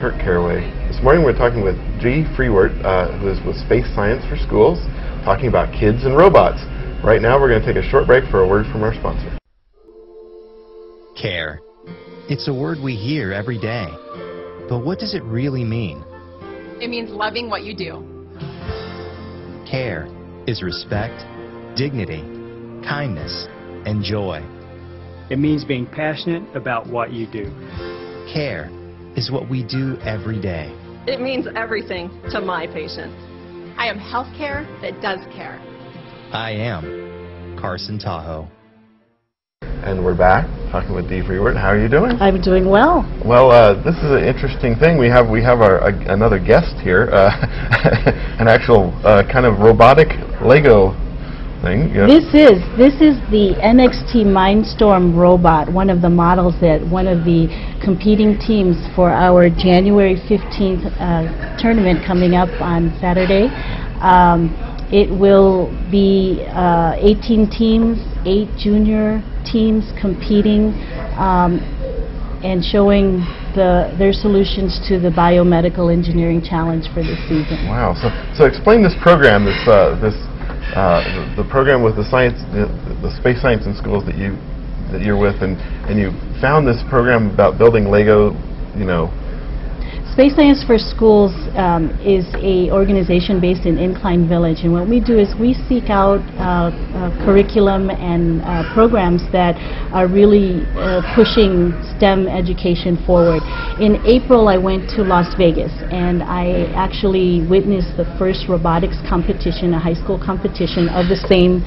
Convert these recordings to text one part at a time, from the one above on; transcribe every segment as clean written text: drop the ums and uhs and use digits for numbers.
Kurt Caraway. This morning we're talking with Dee Freewert, who is with Space Science for Schools, talking about kids and robots. Right now we're going to take a short break for a word from our sponsor. Care. It's a word we hear every day. But what does it really mean? It means loving what you do. Care is respect, dignity, kindness, and joy. It means being passionate about what you do. Care is what we do every day. It means everything to my patients. I am healthcare that does care. I am Carson Tahoe. And we're back talking with Dee Freewert. How are you doing? I'm doing well. Well, this is an interesting thing. We have another guest here, an actual kind of robotic Lego thing. Yep. This is the NXT Mindstorm robot, one of the models that one of the competing teams for our January 15th tournament coming up on Saturday. It will be 18 teams, 8 junior teams competing and showing their solutions to the biomedical engineering challenge for this season. Wow! So explain this program, the program with the space science in schools that you're with, and you found this program about building Lego, Space Science for Schools is a organization based in Incline Village, and what we do is we seek out curriculum and programs that are really pushing STEM education forward. In April, I went to Las Vegas, and I actually witnessed the first robotics competition, a high school competition of the same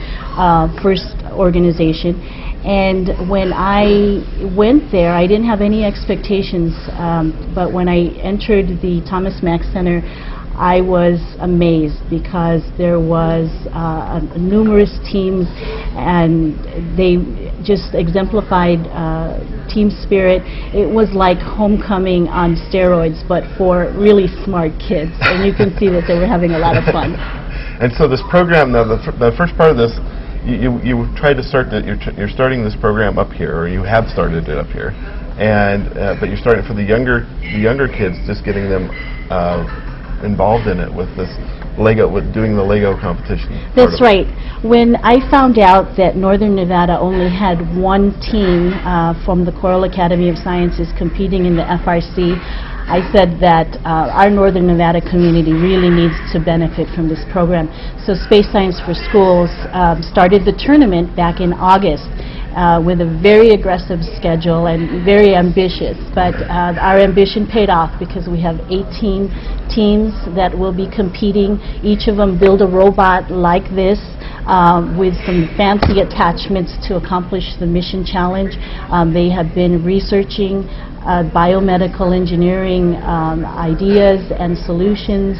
first organization. And when I went there, I didn't have any expectations, but when I entered the Thomas Mack Center, I was amazed because there was numerous teams, and they just exemplified team spirit. It was like homecoming on steroids, but for really smart kids, and you can see that they were having a lot of fun. And so this program, now the first part of this, you tried to start that you're starting this program up here, or you have started it up here, and but you're starting for the younger kids, just getting them involved in it with this doing the Lego competition. That's right. When I found out that Northern Nevada only had one team from the Coral Academy of Sciences competing in the FRC, I said that our Northern Nevada community really needs to benefit from this program. So Space Science for Schools started the tournament back in August with a very aggressive schedule and very ambitious. But our ambition paid off because we have 18 teams that will be competing. Each of them build a robot like this with some fancy attachments to accomplish the mission challenge. They have been researching biomedical engineering ideas and solutions,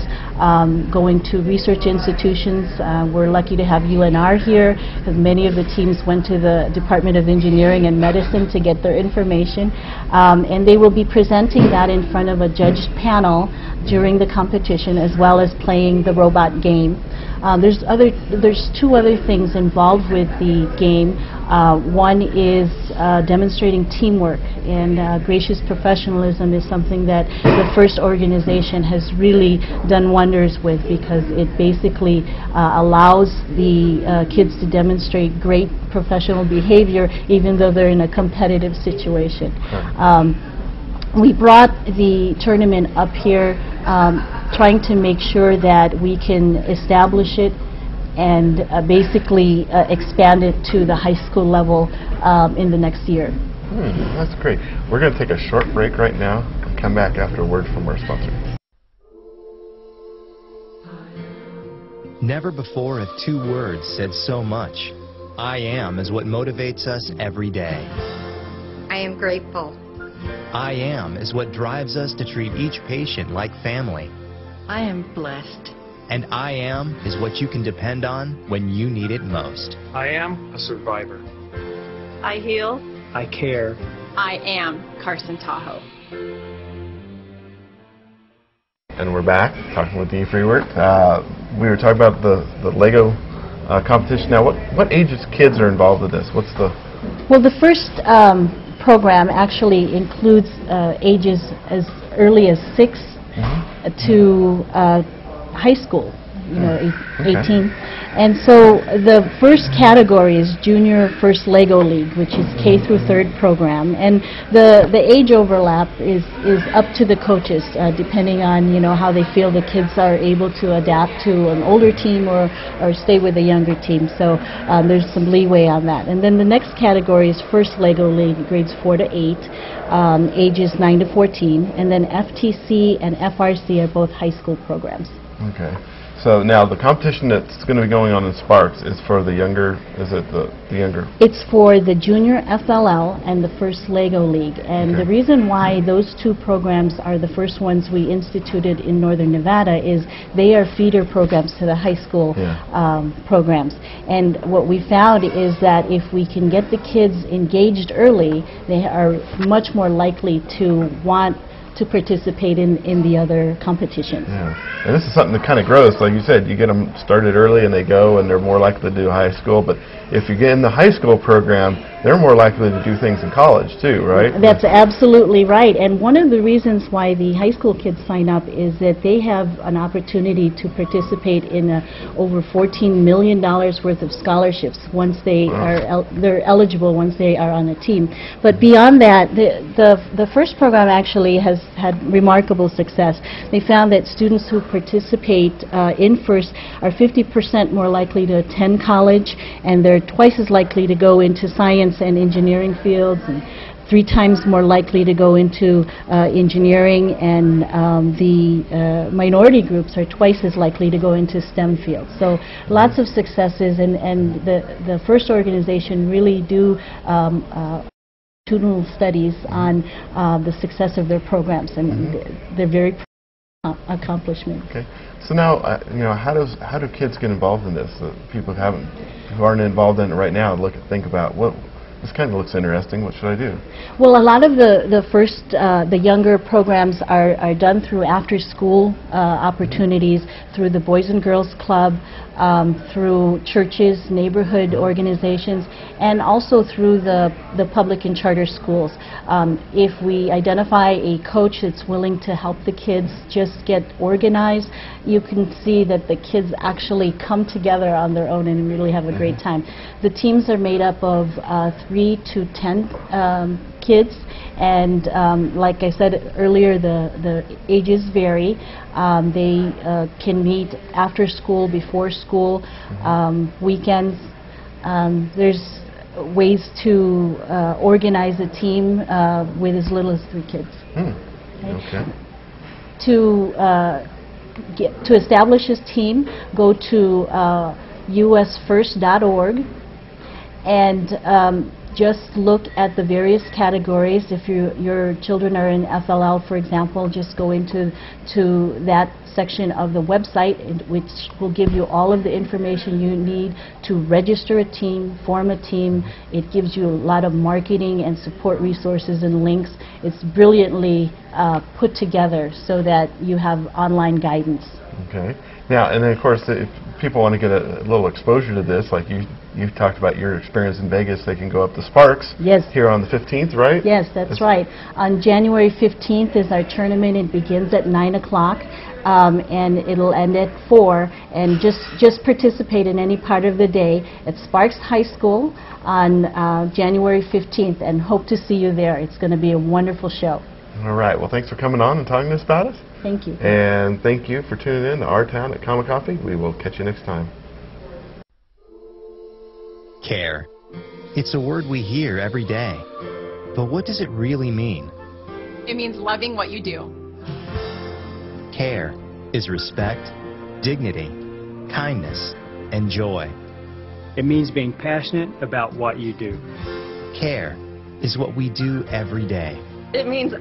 going to research institutions. We're lucky to have UNR here because many of the teams went to the Department of Engineering and Medicine to get their information, and they will be presenting that in front of a judged panel during the competition, as well as playing the robot game. There's two other things involved with the game. One is demonstrating teamwork, and gracious professionalism is something that the first organization has really done wonders with, because it basically allows the kids to demonstrate great professional behavior even though they're in a competitive situation. We brought the tournament up here trying to make sure that we can establish it and basically expand it to the high school level in the next year. That's great. We're going to take a short break right now and come back after a word from our sponsor. Never before have 2 words said so much. I am is what motivates us every day. I am grateful. I am is what drives us to treat each patient like family. I am blessed. And I am is what you can depend on when you need it most. I am a survivor. I heal. I care. I am Carson Tahoe. And we're back talking with Dee Freewert. We were talking about the Lego competition. Now, what ages kids are involved in this? What's the... Well, the first program actually includes ages as early as 6 to high school, 18. And so the first category is Junior First Lego League, which is K through 3rd program. And the age overlap is up to the coaches, depending on, how they feel the kids are able to adapt to an older team or stay with a younger team. So there's some leeway on that. And then the next category is First Lego League, grades 4 to 8, ages 9 to 14. And then FTC and FRC are both high school programs. Okay. So now the competition that's going to be going on in Sparks is for the younger, is it the younger? It's for the Junior FLL and the First Lego League. And the reason why those two programs are the first ones we instituted in Northern Nevada is they are feeder programs to the high school programs. And what we found is that if we can get the kids engaged early, they are much more likely to want to participate in the other competitions. Yeah. And this is something that kind of grows. Like you said, you get them started early and they go and they're more likely to do high school. But if you get in the high school program, they're more likely to do things in college too, right? That's absolutely right. And one of the reasons why the high school kids sign up is that they have an opportunity to participate in over $14 million worth of scholarships once they they're eligible once they are on a team. But beyond that, the first program actually has had remarkable success. They found that students who participate in First are 50% more likely to attend college, and they're twice as likely to go into science and engineering fields, and 3 times more likely to go into engineering, and the minority groups are twice as likely to go into STEM fields. So lots of successes, and the First organization really do longitudinal studies on the success of their programs, and they're very proud of accomplishments. Okay. So now, how do kids get involved in this? People who aren't involved in it right now think about this kind of looks interesting. What should I do? Well, a lot of the younger programs are done through after-school opportunities, through the Boys and Girls Club, through churches, neighborhood organizations, and also through the public and charter schools. If we identify a coach that's willing to help the kids just get organized, you can see that the kids actually come together on their own and really have a great time. The teams are made up of 3 to 10 kids, and like I said earlier, the ages vary. They can meet after school, before school, weekends. There's ways to organize a team with as little as 3 kids. Okay. To establish this team, go to usfirst.org and just look at the various categories. If your children are in FLL, for example, just go into that section of the website, which will give you all of the information you need to register a team, form a team. It gives you a lot of marketing and support resources and links. It's brilliantly put together so that you have online guidance. Okay. Now, and then of course, if people want to get a little exposure to this, like you've talked about your experience in Vegas, they can go up to Sparks here on the 15th, right? Yes, that's right. On January 15th is our tournament. It begins at 9 o'clock. And it'll end at 4, and just participate in any part of the day at Sparks High School on January 15th, and hope to see you there. It's going to be a wonderful show. All right. Well, thanks for coming on and talking to us about it. Thank you. And thank you for tuning in to Our Town at Common Coffee. We will catch you next time. Care. It's a word we hear every day. But what does it really mean? It means loving what you do. Care is respect, dignity, kindness, and joy. It means being passionate about what you do. Care is what we do every day. It means